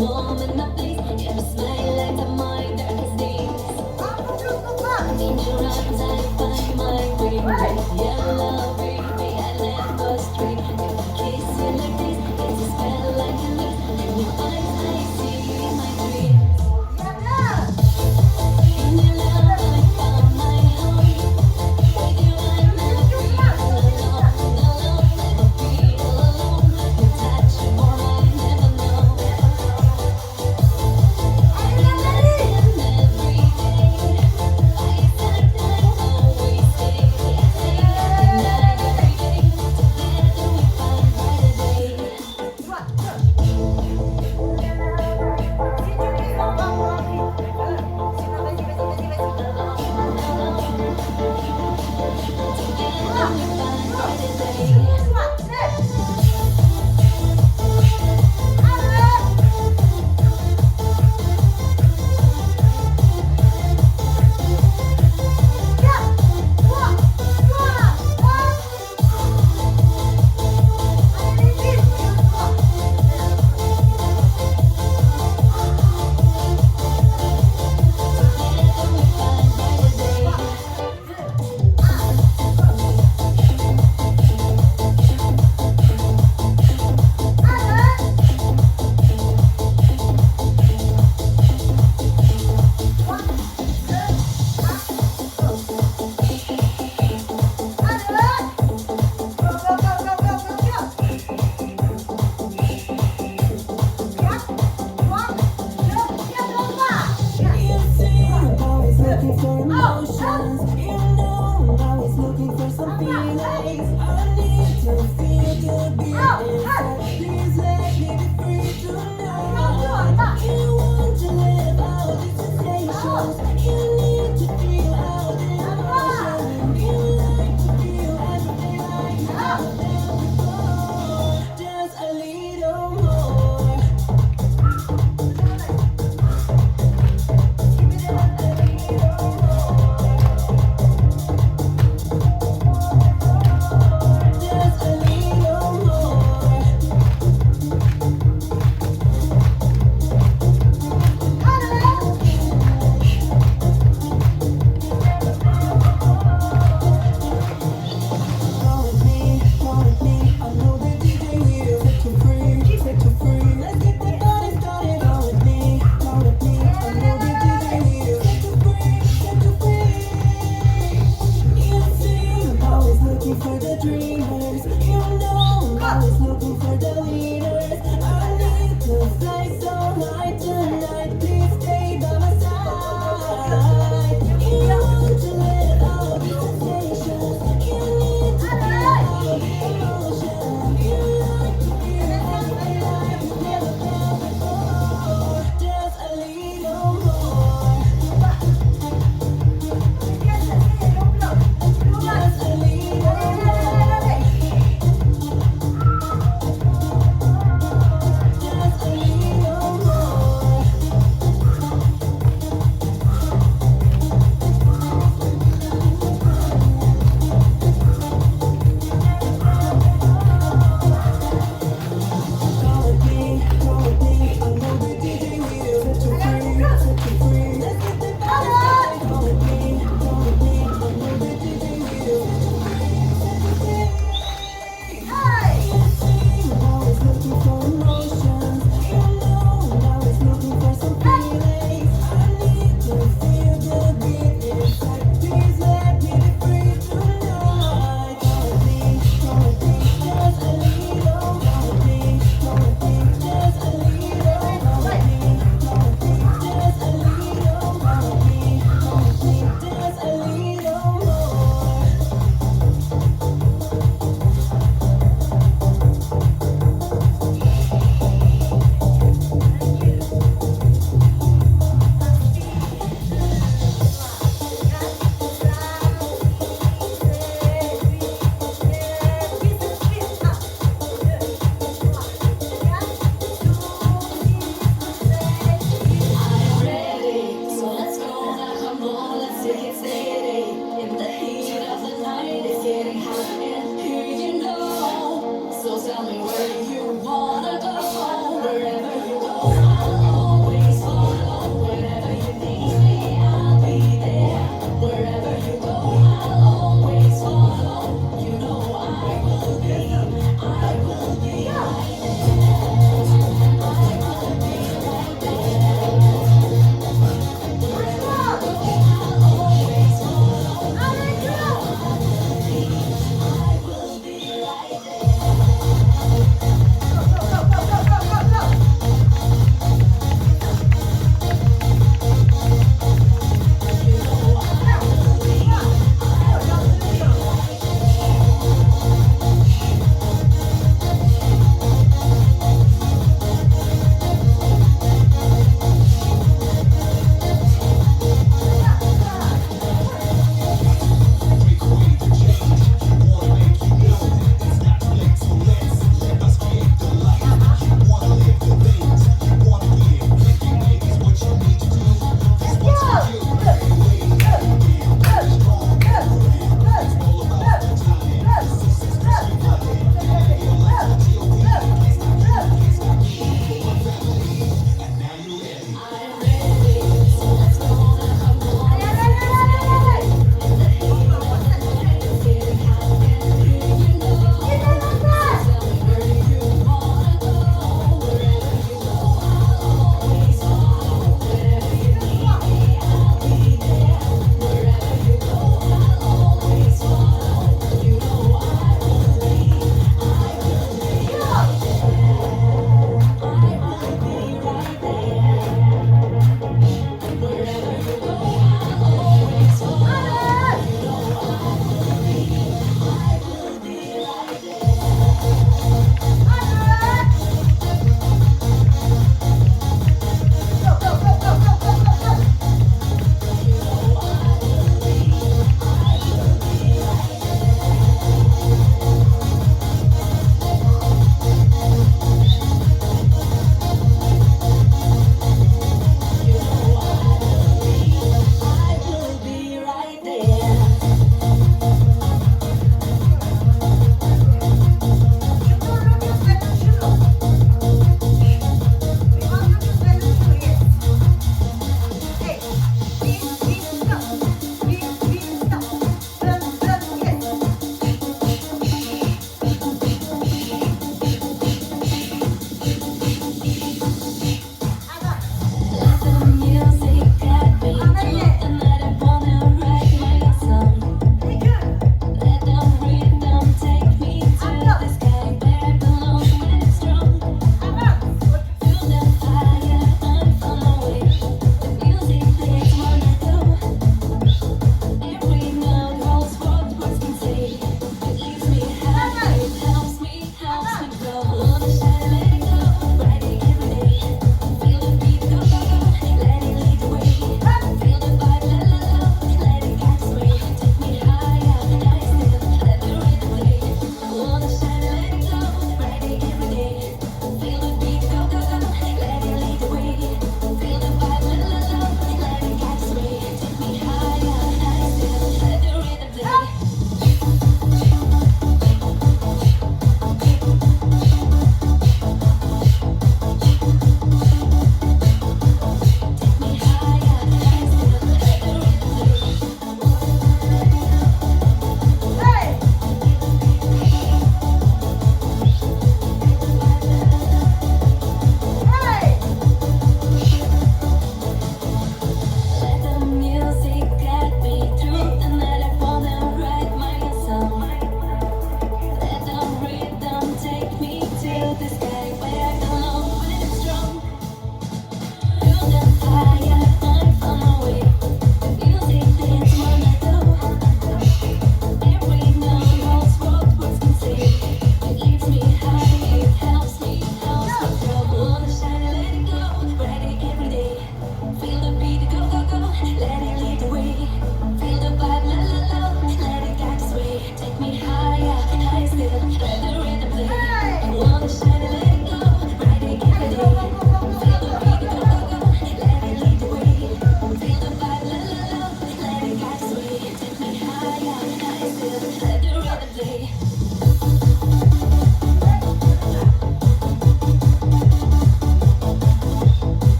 warm in my face. Yeah, the smile lights up my darkest days. In your arms I find my way. Yellow baby, I never stray. If I kiss you like this, it's a spell like a leaf. In your eyes I see my dreams. In your love I found my home. With you I never feel alone, alone, never feel alone. Your touch, more I never know.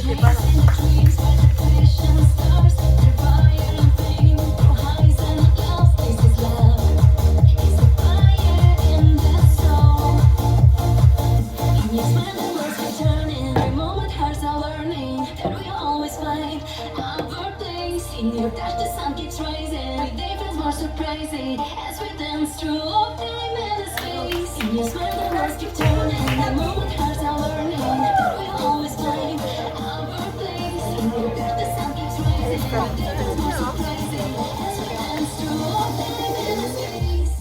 j'étais pas là. The sun keeps rising, every day feels more surprising as we dance through all time and space. In your smile, the words keep turning. The moment hearts are learning that we always find our place. In your the sun keeps rising, every day feels more surprising as we dance through all time and space.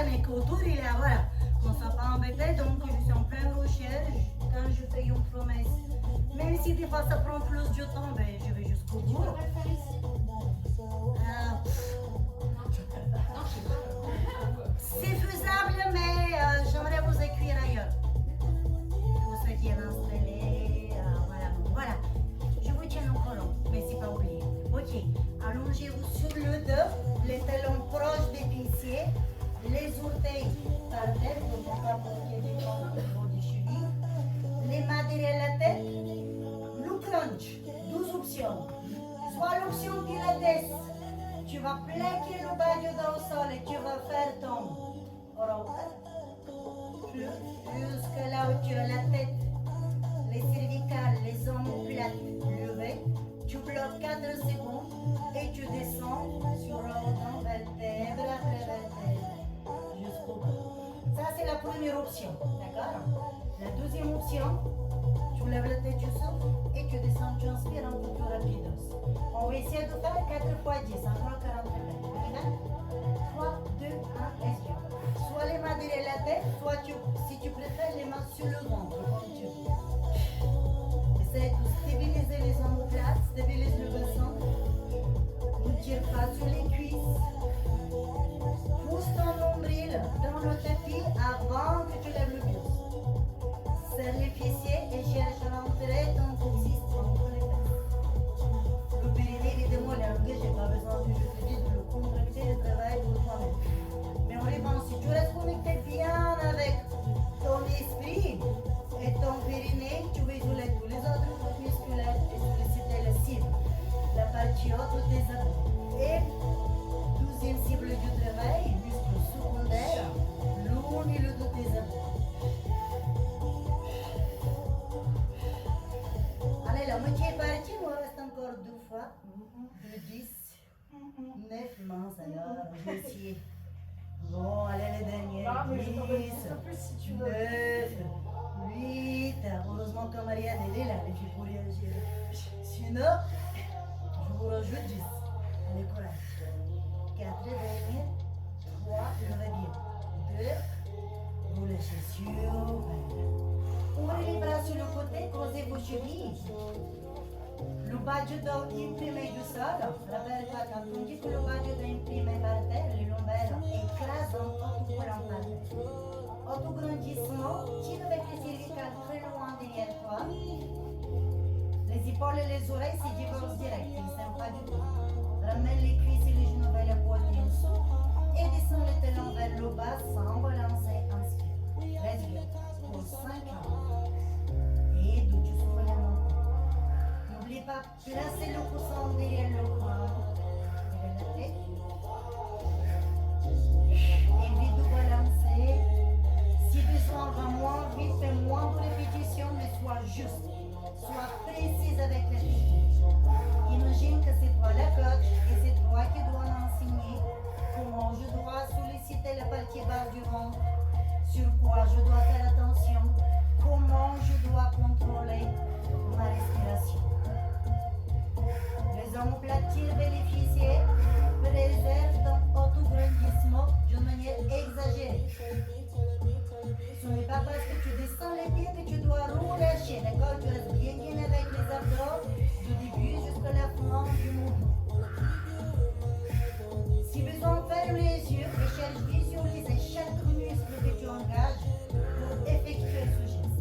Mais qu'autour il est là, voilà. On s'en pas embêté, donc je suis en pleine recherche quand je fais une promesse. Même si des fois ça prend plus de temps, ben je vais jusqu'au bout. C'est faisable, mais j'aimerais vous écrire ailleurs. Pour ceux qui est installé, voilà. Donc, voilà. Je vous tiens au courant, mais c'est pas oublié. Ok, allongez-vous sur le dos, les talons proches des pieds. Les orteils par terre, pour ne pas bloquer les jambes au niveau des chevilles. Les mains derrière la tête. Le crunch, 12 options. Soit l'option pilates, tu vas plaquer le bas du dos au sol et tu vas faire ton roll jusque là où tu as la tête, les cervicales, les omoplates levées. Tu bloques 4 secondes et tu descends sur l'autre vertèbre après vertèbre. Ça, c'est la première option, d'accord? La deuxième option, tu lèves la tête, tu souffles et tu descends, tu inspires un peu plus rapide. On va essayer de faire 4 fois 10, encore 40 minutes. 3, 2, 1, expire. Soit les mains derrière la tête, soit si tu préfères, les mains sur le ventre, comme tu veux. Essaye de stabiliser les omoplates, stabilise le bassin. Ne tire pas sur les cuisses. Pousse ton nombril dans le tapis avant que tu lèves le buste. Serre les fessiers et cherche à rentrer ton coccyx entre les fesses. Le périnée, évidemment, il est engagé, j'ai pas besoin de de le contracter, le travail pour toi-même. Mais en revanche, si tu restes connecté bien avec ton esprit et ton moitié est partie, il me reste encore 2 fois. 2, 10, 9, mince alors, je vais essayer. Bon, allez, les derniers. Non, mais je t'en donne 10, un peu si tu veux. 9, 8. Heureusement que Marianne elle est là, elle fait pour réagir. Sinon, je vous rajoute 10. Allez, courage. 4 derniers. 3, je vais bien. 2, vous lâchez sur. Ouvrez les bras sur le côté, croisez vos chevilles. Le badge doit imprimer du sol. Rappelle-toi, quand on dit que le badge doit imprimer par terre, les lombaires écrasent en autocollant par terre. Autograndissement, tire avec les cervicales très loin derrière toi. Les épaules et les oreilles se divorcent direct, ils ne s'aiment pas du tout. Ramène les cuisses et les genoux vers la poitrine et descends les talons vers le bas sans relancer. Inspire. Respire pour 5 ans. Et d'où tu souffles la montée. N'oublie pas, placez le coussin derrière le crâne, derrière la tête. Évite de balancer. Si besoin, va moins vite, fais moins de répétitions, mais sois juste. Sois précise avec la technique. Imagine que c'est toi la coach et c'est toi qui dois m'enseigner comment je dois solliciter la partie basse du ventre, sur quoi je dois faire attention, comment je dois contrôler ma respiration. Les omoplates bénéficiaires préservent ton autograndissement d'une manière exagérée. Ce n'est pas parce que tu descends les pieds que tu dois relâcher, d'accord? Tu restes bien avec les abdos du début jusqu'à la fin du mouvement. Si besoin, ferme les yeux et cherche visualiser chaque muscle que tu engages pour effectuer ce geste.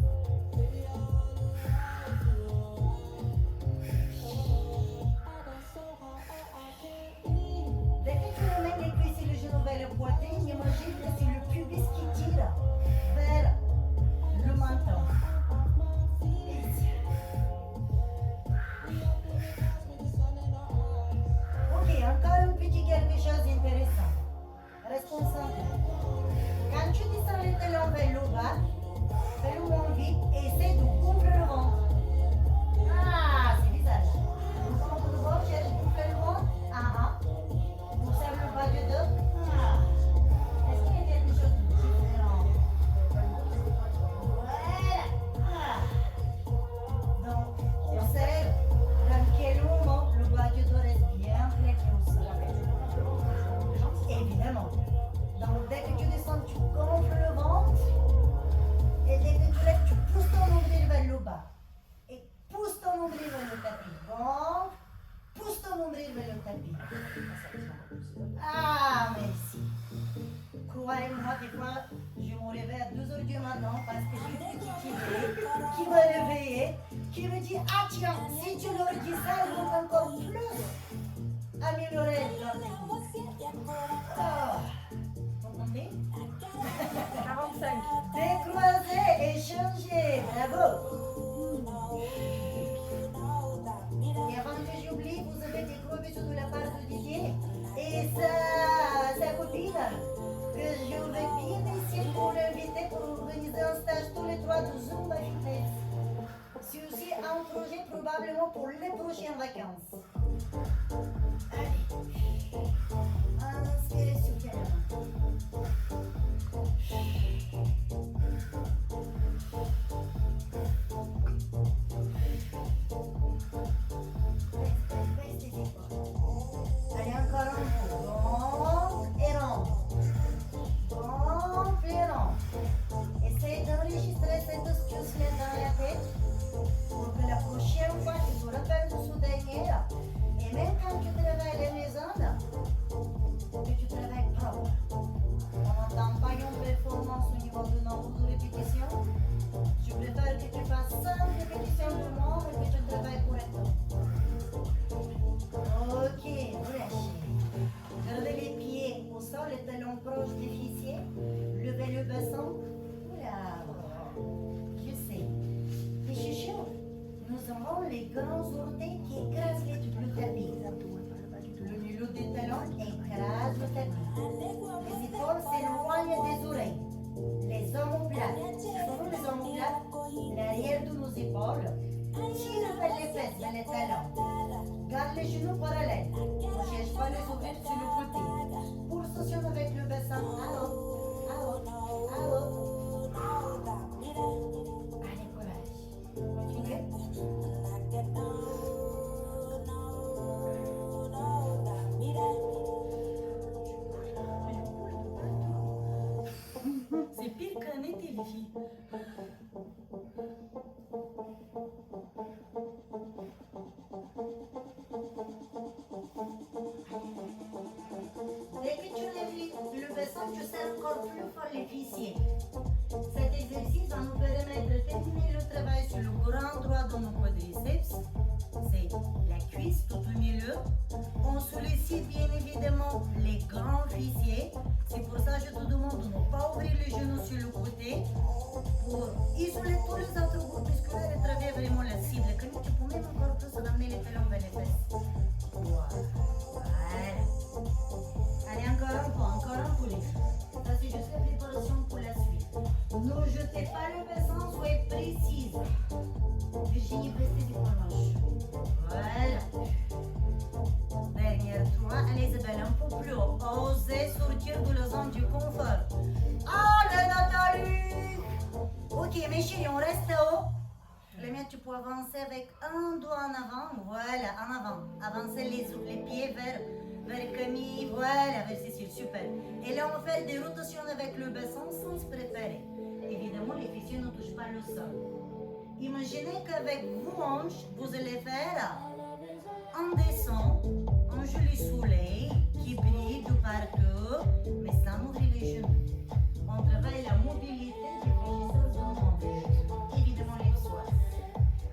Dès que tu ramènes les cuisses et le genou vers le poitrine, imagine que c'est le pubis qui tire vers le menton. Ok, encore un petit quelque chose d'intéressant. Reste concentré. Quand tu descends les talons vers le bas, fais-le moins vite et essaie de couvrir le ventre. Ah, c'est bizarre. Vous comprenez le ventre, cherche de couvrir le ventre. Observe le bas du dos. Est-ce qu'il y a quelque chose de différent? Voilà. Donc, observe dans quel moment le bas du dos reste bien plaqué au sol. Évidemment. Donc, dès que tu descends, tu gonfles le ventre. Et dès que tu lèves, tu pousses ton nombril vers le bas. Et pousse ton nombril vers le tapis. Gonfle. Pousse ton nombril vers le tapis. Ah, merci. Croyez-moi, des fois, je me réveille à 2h du matin parce que j'ai une petite idée qui m'a réveillée, qui me dit, ah tiens, si tu leur dis ça, ils vont encore plus améliorer leur technique. Ah, vous comprenez? 45. Décroiser, échanger, bravo. Et avant que j'oublie, vous avez des gros bisous de la part de Didier et sa copine que je vais bien ici pour l'inviter pour organiser un stage tous les 3 de Zumba Fitness. C'est aussi un projet probablement pour les prochaines vacances. Allez, inspirez soudainement. Allez, encore un peu. Gonfle et rentre. Gonfle et rentre. Essaye d'enregistrer cette astuce-là dans la tête pour que la prochaine fois tu te rappelles de ce dernier. Et même quand tu travailles à la maison, que tu travailles propre. On n'entend pas une performance au niveau du nombre de répétitions. Je préfère que tu fasses 5 répétitions de moins et que tu travailles correctement. Ok, relâchez. Gardez les pieds au sol, les talons proches des fessiers. Levez le bassin. Oula, je sais. Les chouchous, nous avons les grands orteils qui écrasent le tapis. Le milieu des talons écrase le tapis. Les épaules s'éloignent des oreilles. Les omoplates. Ce sont les omoplates, l'arrière de nos épaules, Si levez les fesses vers les talons. Garde les genoux parallèles. Ne cherche pas les ouvrir sur le côté. Pulsation avec le bassin à haut, à haut, à haut. Allez, courage. Continuez. C'est pire qu'un été, les filles. Dès que tu lèves le bassin, tu serres encore plus fort les fessiers. Cet exercice va nous permettre de terminer le travail sur le grand droit de nos quadriceps. C'est la cuisse tout au milieu. On sollicite bien évidemment les grands fessiers. C'est pour ça que je te demande de ne pas ouvrir les genoux sur le côté pour isoler tous les autres groupes musculaires et travailler vraiment la cible. Quand tu peux même encore plus ramener les talons vers les fesses. Voilà. Allez, encore un peu les filles. Ça c'est juste la préparation pour la suite. Ne jetez pas le bassin, soyez précise. Virginie, restez du manche. Voilà. Dernière 3. Allez Isabelle, un peu plus haut. Osez sortir de la zone du confort. Allez Nathalie. Ok mes chéris, on reste haut. Le mien, tu peux avancer avec un doigt en avant. Voilà, en avant. Avancez les pieds vers Camille. Voilà, vers Cécile. Super. Et là, on va faire des rotations avec le bassin sans se préparer. Évidemment, les fessiers ne touchent pas le sol. Imaginez qu'avec vos hanches, vous allez faire un descend, un joli soleil qui brille de partout, mais sans ouvrir les genoux. On travaille la mobilité des fléchisseurs de nos hanches. Évidemment, les psoas.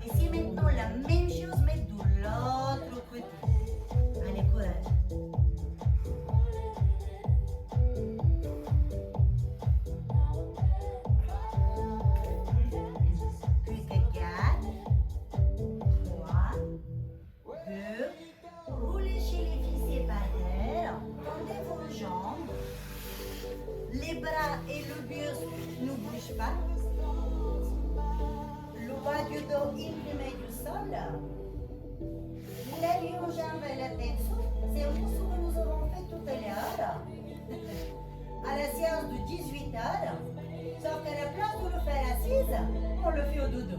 Et c'est maintenant la même chose, mais de l'autre côté. Allez, courage. Puis 4, 3, 2, roulez chez les fessiers par terre, tendez vos jambes, les bras et le buste ne bougent pas, le bas du dos imprimé du sol, vous levez une jambe vers la tête, c'est un peu ce que nous avons fait tout à l'heure, à la séance de 18h, sauf qu'à la place de le faire assise, on le fait au dodo.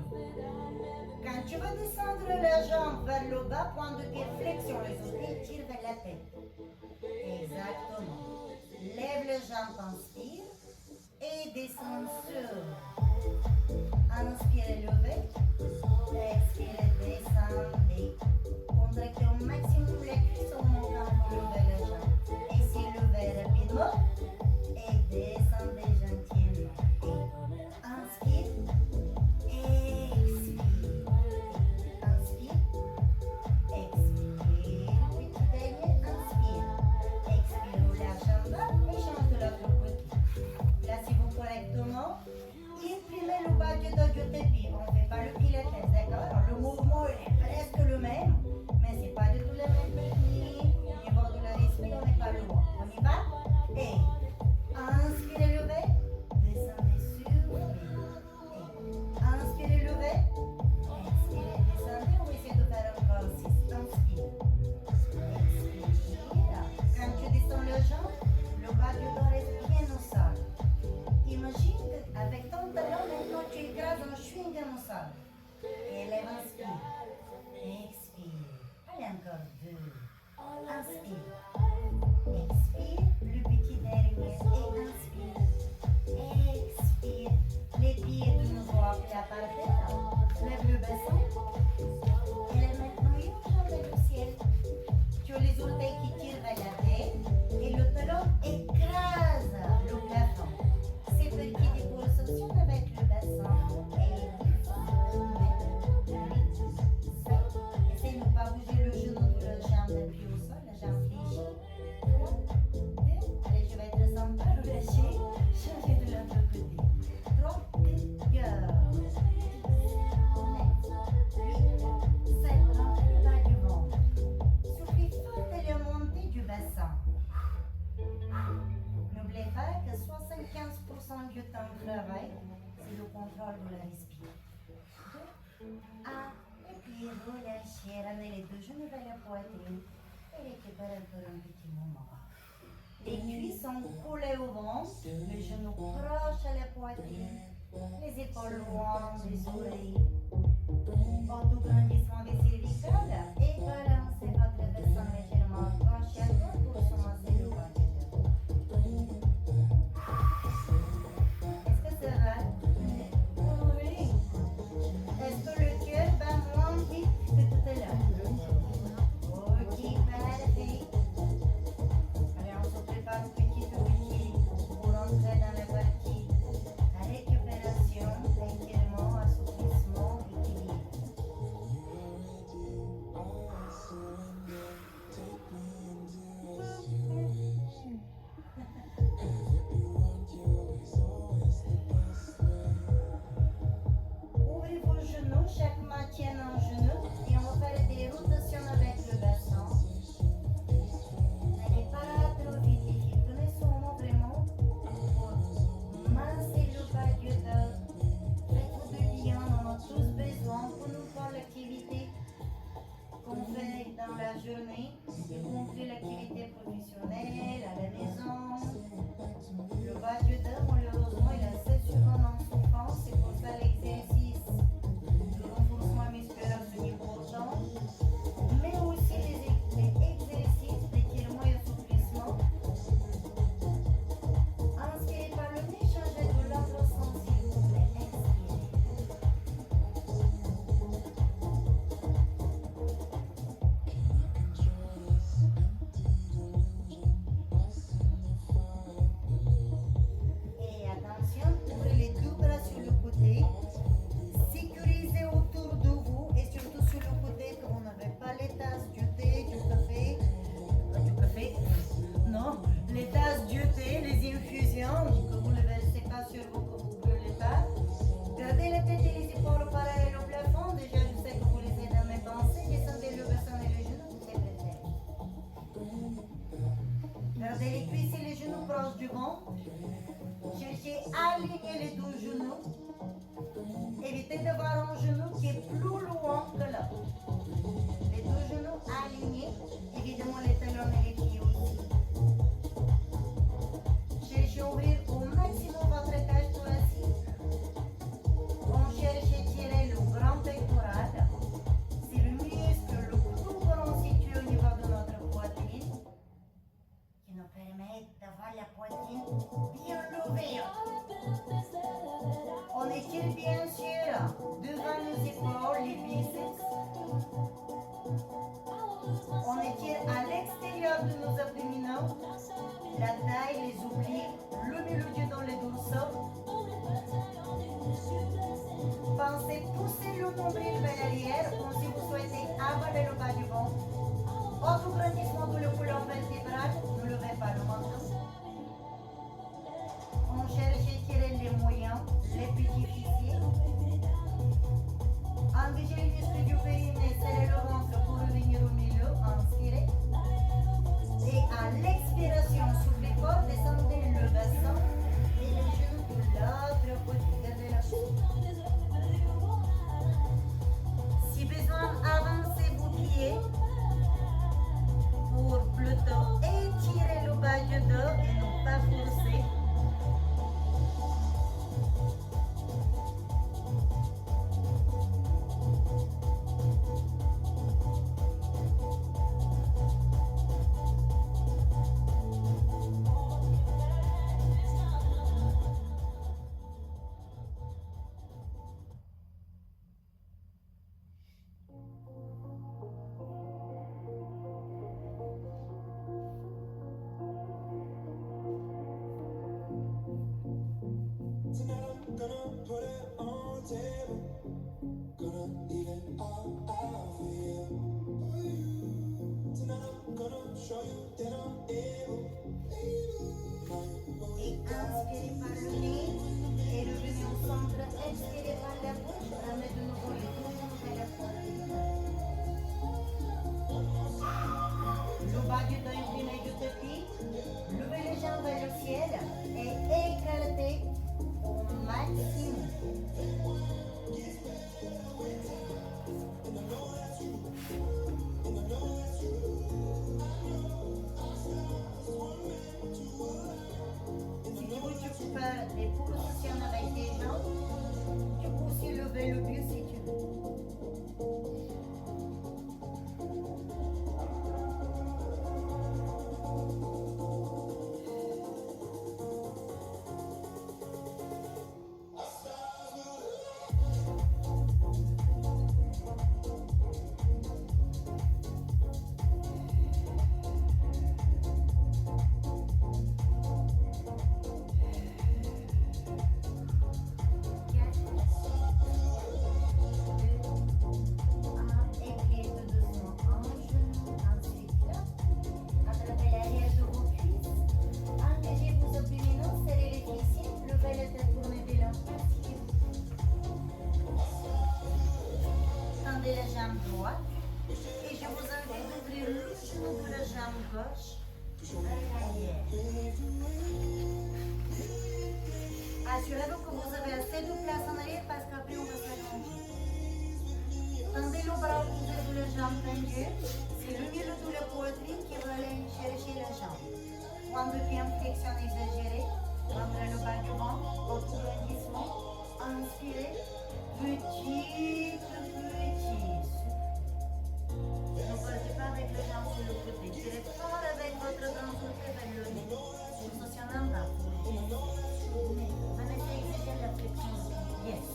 Quand tu vas descendre la jambe vers le bas, point de pied, flexion les orteils, tire vers la tête. Exactement. Lève les jambes, inspire et descend sur. Inspirez, levez. Expirez, descendez. Contractez au maximum les cuisses en montant pour lever la jambe. Ici, levez rapidement et descendez gentiment. Inspire. Expire. Inspire. Expire. Petit dernier, inspire. Expire, roule la jambe et change de l'autre côté. Placez-vous correctement. Imprimez le bas du dos du tapis. On ne fait pas le relâcher, ramenez les deux genoux vers la poitrine et récupérez encore un petit moment. Les cuisses sont collées au ventre, les genoux proches à la poitrine, les épaules loin des oreilles. Autograndissement des cervicales et balancez votre bassin légèrement à gauche et à droite pour commencer le bas du dos. Est-ce que ça va? Oui. Est-ce que le cœur bat moins vite que tout à l'heure? Ok, parfait. Allez, on se prépare petit à petit pour entrer dans la partie récupération, étirement, assouplissement, équilibre. Ouvrez vos genoux, chaque main tient un genou et on va faire des rotations avec le bassin. N'allez pas trop vite, les filles. Prenez son moment vraiment pour masser le bas du dos. Faites-vous de bien, on en a tous besoin pour nous faire l'activité qu'on fait dans la journée, y compris l'activité professionnelle, à la maison. Le bas du dos, malheureusement, il est assez souvent en souffrance, c'est pour ça l'exercice de renforcement musculaire c'est important, mais aussi les exercices d'étirement et assouplissement. Inspirez par le nez, changez de l'ordre s'il vous plaît. Inspirez. Et attention, ouvrez les deux bras sur le côté. Sécurisez autour de vous et surtout sur le côté que vous n'avez pas les tasses du thé, du café. Du café? Non, les tasses du thé, les infusions, que vous ne versez pas sur vous, que vous ne brûlez pas. Gardez la tête et les épaules parallèles au plafond. Déjà, je sais que vous les êtes dans mes pensées. Descendez le bassin et les genoux, c'est prêt. Gardez les cuisses et les genoux proches du ventre. Cherchez à aligner les deux genoux. Évitez d'avoir un genou qui est plus loin que l'autre. Les deux genoux alignés, évidemment les talons et les pieds aussi. Cherchez à ouvrir au maximum votre cage thoracique. On cherche à tirer le grand pectoral. C'est le muscle le plus grand situé au niveau de notre poitrine qui nous permet d'avoir la poitrine bien levée. jambe gauche vers l'arrière. Assurez-vous que vous avez assez de place en arrière parce qu'après on va s'allonger. Tendez le bras opposé de la jambe tendues. C'est le milieu de la poitrine qui va aller chercher la jambe. Point de pied en flexion exagérée. Entre le bas du ventre, autograndissement. Inspirez. Petit. Ne partez pas avec la jambe sur le côté. Tirez fort avec votre grand côté vers le haut. Sensation en bas. Maintenant, exagérez la flexion. Yes.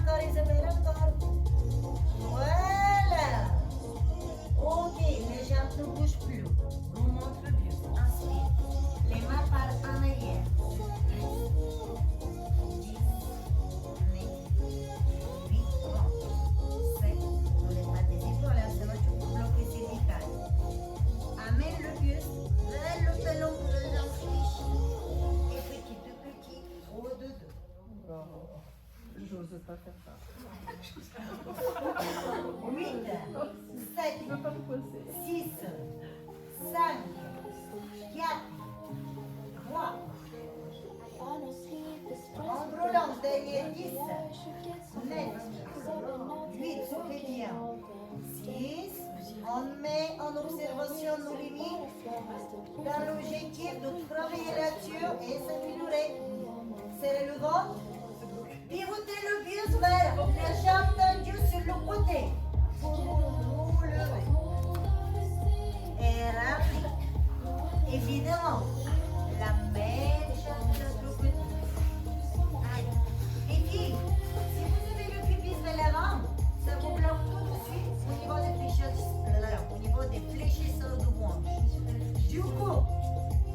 Allez, encore plus bas, plus bas. J'ose pas faire ça. 8, 7, Je veux pas me poser. 6, 5, 4, 3. En brûlant derrière 10, 9, 8, soufflez bien. 6, on met en observation nos limites dans l'objectif de travailler là-dessus et s'améliorer. Serrez le ventre. Pivotez le buste vers la jambe tendue sur le côté. Vous levez. Et rapide. Évidemment, la même jambe de l'autre côté. Allez. Et puis, si vous avez le pubis vers l'avant, ça vous bloque tout de suite au niveau des fléchisseurs de ventre. Du coup,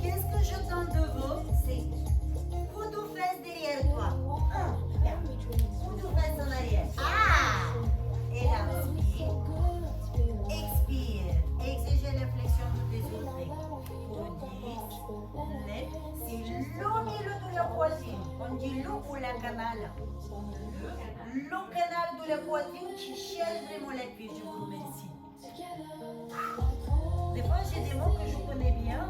qu'est-ce que j'attends de vous? C'est coude aux fesses derrière toi. Coude aux fesses en arrière. Ah! Et là, inspire. Expire. Exagère la flexion de tes orteils. Pour 10, 9. C'est le milieu de la poitrine. On dit le ou la canal. Le canal de la poitrine qui cherche vraiment la cuisse. Je vous remercie. Des fois, j'ai des mots que je connais bien.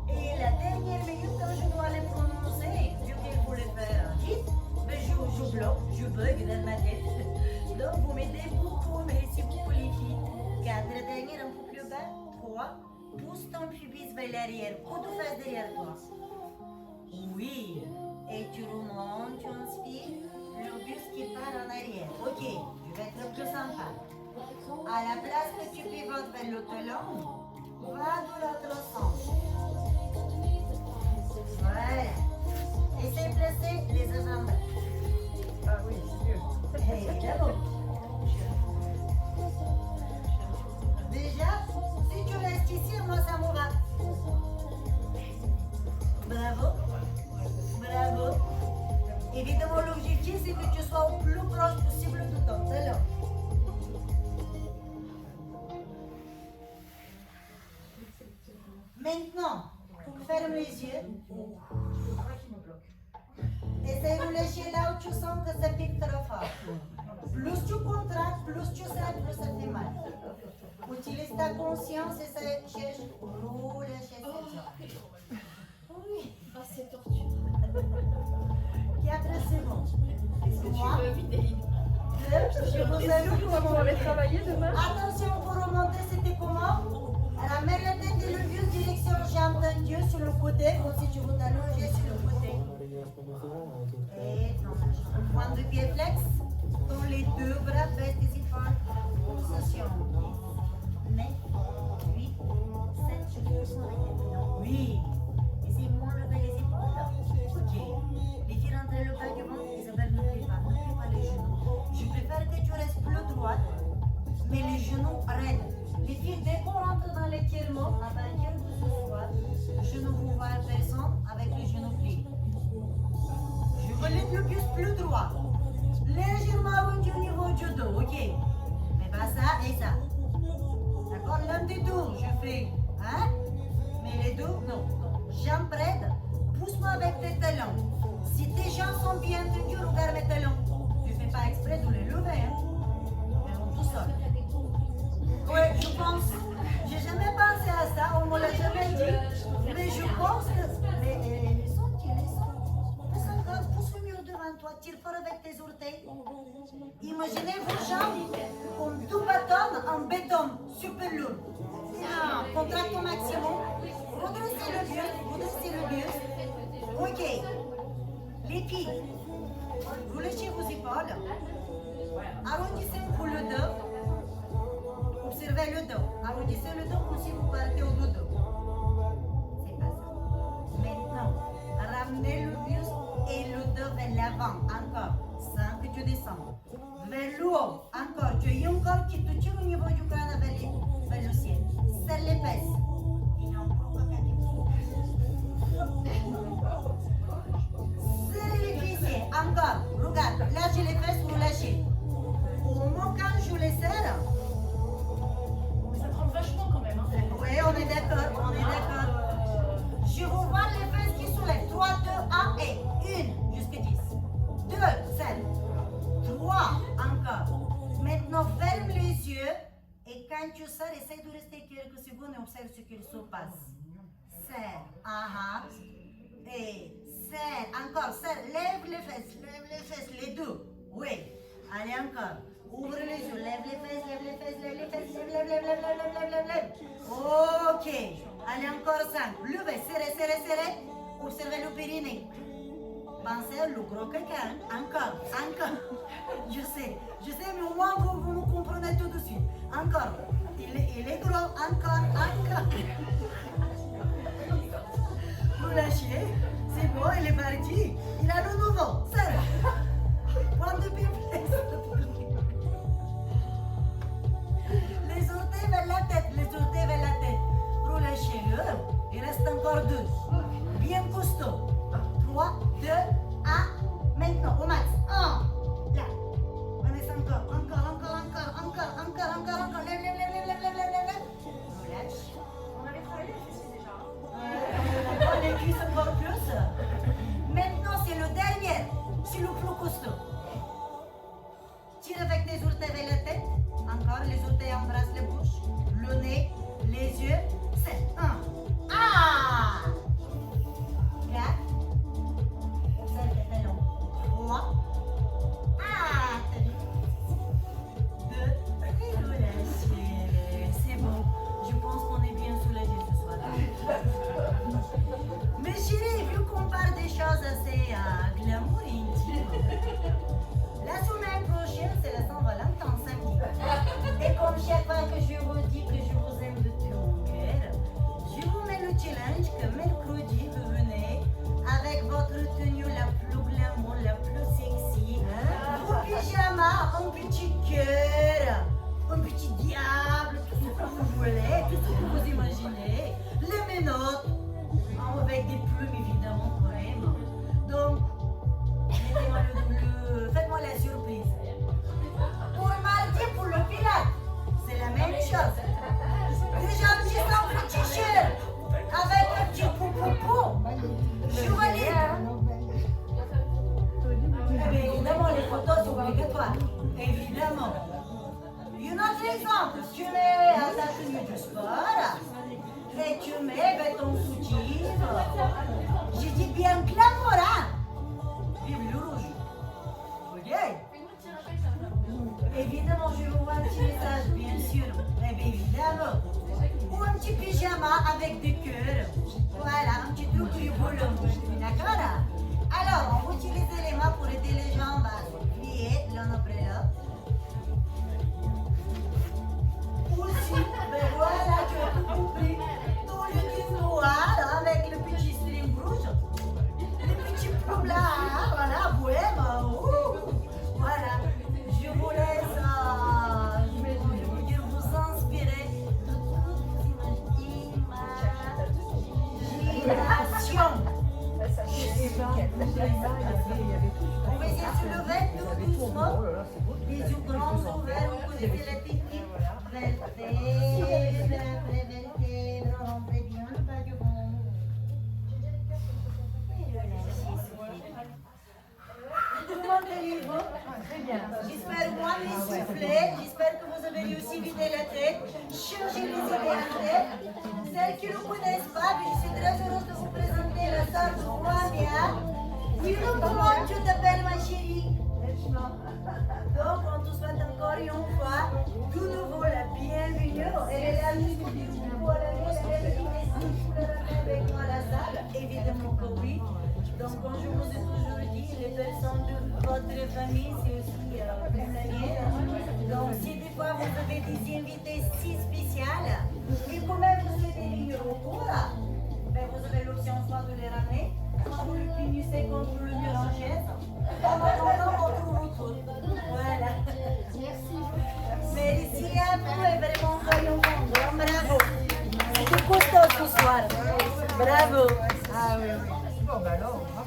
Et la dernière minute, quand je dois les prononcer, vu qu'il faut les faire vite, ben je bloque, je bug dans ma tête. Donc, vous m'aidez beaucoup, merci beaucoup les filles. 4, la dernière un peu plus bas. 3, pousse ton pubis vers l'arrière, coude aux fesses derrière toi. Oui, et tu remontes, tu inspires, le buste qui part en arrière. Ok, je vais être plus sympa. À la place que tu pivotes vers le talon, va de l'autre sens. Voilà. Essaye de placer les jambes. Ah oui, c'est mieux. Évidemment. Déjà, si tu restes ici, moi ça me va. Bravo. Bravo. Évidemment, l'objectif c'est que tu sois au plus proche possible de ton talon. Maintenant, ferme les yeux. Essaye de lâcher là où tu sens que ça pique trop fort. Plus tu contractes, plus tu serres, plus ça fait mal. Utilise ta conscience et ça cherche. Roule la chaise. Oui. Ah, c'est torture. 4 secondes. Est-ce que tu veux vider? Je vous alloue. Comment on va aller travailler demain? Attention pour remonter, c'était comment? Ramène la tête et le vieux direction jambe tendue sur le côté, comme si tu veux t'allonger sur le côté. Et point de pied flex, dans les deux bras, baisse tes épaules. Position 9, 8, 7, 8, fais. Hein? Mais les deux, non. Jambes praides, pousse-moi avec tes talons. Si tes jambes sont bien tenues, regarde mes talons. Tu fais pas exprès de les lever, hein? Elles vont tout seuls. Oui, je pense. J'ai jamais pensé à ça, on me l'a jamais dit. Mais je pense que. Mais les sentiers. Pousse encore, pousse le mur devant toi, tire fort avec tes orteils. Imaginez vos jambes comme tout bâton en béton, super lourd. Ah, contracte au maximum. Redressez le buste. Ok. Les filles, vous lâchez vos épaules. Arrondissez un peu le dos. Observez le dos. Arrondissez le dos comme si vous partez au dodo. C'est pas ça. Maintenant, ramenez le buste et le dos vers l'avant. Encore. Sans que tu descendes. Vers le haut. Encore. Tu as un corps qui te tire au niveau du crâne vers le ciel. Serre les fesses. Il en provocatif. Serrez les fessiers. Encore. Regarde. Lâchez les fesses, vous lâchez. Au moment quand je les serre. Ça prend vachement quand même. Hein. Oui, on est d'accord. Je vous vois les fesses qui soulèvent. 3, 2, 1 et 1 jusqu'à 10. 2, 7. 3, encore. Maintenant, ferme les yeux et quand tu serres, essaye de rester quelques secondes et observe ce qu'il se passe. Serre. Et serre. Encore, serre. Lève les fesses, les deux. Oui. Allez, encore. Ouvre les yeux, lève les fesses, lève. Ok. Allez, encore 5. Levez, serrez. Observez le périnée. Pensez au gros caca. Encore. Je sais, mais au moins vous me comprenez tout de suite. Encore. Il est gros. Encore. Vous lâchez. C'est bon, il est parti. Il a le nouveau. Serre. Point de pied. Les orteils vers la tête. Relâchez-le. Il reste encore 2. Bien costaud. 3, 2, 1. Maintenant, au max. 1. Là. Vanessa, encore. Lève. Relâche. On avait travaillé les fessiers déjà. Hein. Les cuisses encore plus. Maintenant, c'est le dernier. C'est le plus costaud. Tire avec tes orteils vers la tête. Encore, les orteils embrassent la bouche, le nez, les yeux. 7, 1. Ah! 4. Observe tes talons. 3. Ah! 2. Et relâchez. C'est bon. Je pense qu'on est bien soulagés ce soir. Mais chérie, vu qu'on parle des choses assez glamour et intimes, la semaine prochaine, c'est la Saint-Valentin, samedi. Et comme chaque fois que je vous dis que je vous aime de tout mon cœur, je vous mets le challenge que mercredi, vous venez avec votre tenue la plus glamour, la plus sexy, vos pyjamas, un petit cœur, un petit diable, tout ce que vous voulez, tout ce que vous imaginez, les menottes, avec des plumes évidemment quand même. Donc, mettez-moi faites-moi la surprise. Pour mardi, pour le pilote, c'est la même chose. Déjà un petit simple t-shirt avec un petit pou. Je valide. Mais évidemment, les photos sont obligatoires. Évidemment. Un autre exemple, tu mets ta tenue de sport et tu mets ton soutif. J'ai dit bien glamour, hein? Vive le rouge. Ok? Évidemment, je vous vois un petit message, bien sûr. Eh bien, évidemment. Ou un petit pyjama avec des cœurs. Voilà, un petit truc du boulot. D'accord? Alors, on utilise les mains pour aider les jambes à se plier l'un après l'autre. Aussi, ben voilà, tu as tout compris. Dans le jean noir avec le petit string rouge. Les petits plumes là, voilà, bohème. Voilà, je vous laisse, je vais vous dire, vous inspirer de toute imagination. On va essayer de se lever tout doucement. vider la tête, changer les idées en tête. Celles qui ne nous connaissent pas, je suis très heureuse de vous présenter la sœur de Rwanda. Dis-nous comment tu t'appelles, ma chérie. Donc, on te souhaite encore une fois, tout nouveau, la bienvenue. Elle est là juste pour dire pour avec moi à la salle. Évidemment que oui. Donc, comme je vous ai toujours dit, les personnes de votre famille, c'est aussi comme la mienne. Donc, si des fois vous avez des invités si spéciales, et quand même vous souhaitez venir au cours, ben, vous avez l'option soit de les ramener, soit vous le finissez contre le mur en chaise. En attendant, on trouve autour. Voilà. Merci. Merci à vous et vraiment, voyons bon. Bravo. C'était costaud ce soir. Bravo. Ah oui. Bon, bah alors.